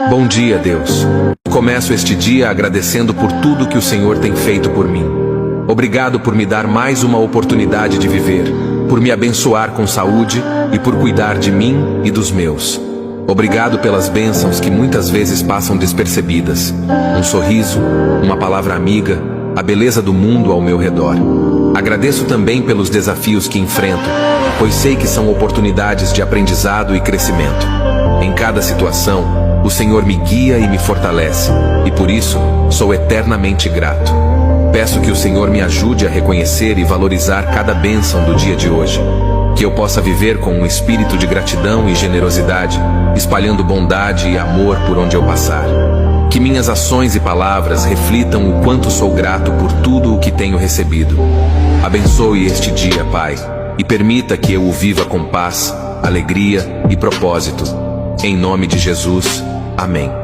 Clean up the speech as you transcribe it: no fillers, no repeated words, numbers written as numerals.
Bom dia, Deus. Começo este dia agradecendo por tudo que o Senhor tem feito por mim. Obrigado por me dar mais uma oportunidade de viver, por me abençoar com saúde e por cuidar de mim e dos meus. Obrigado pelas bênçãos que muitas vezes passam despercebidas. Um sorriso, uma palavra amiga, a beleza do mundo ao meu redor. Agradeço também pelos desafios que enfrento, pois sei que são oportunidades de aprendizado e crescimento. Em cada situação, o Senhor me guia e me fortalece, e por isso sou eternamente grato. Peço que o Senhor me ajude a reconhecer e valorizar cada bênção do dia de hoje. Que eu possa viver com um espírito de gratidão e generosidade, espalhando bondade e amor por onde eu passar. Que minhas ações e palavras reflitam o quanto sou grato por tudo o que tenho recebido. Abençoe este dia, Pai, e permita que eu o viva com paz, alegria e propósito. Em nome de Jesus, amém.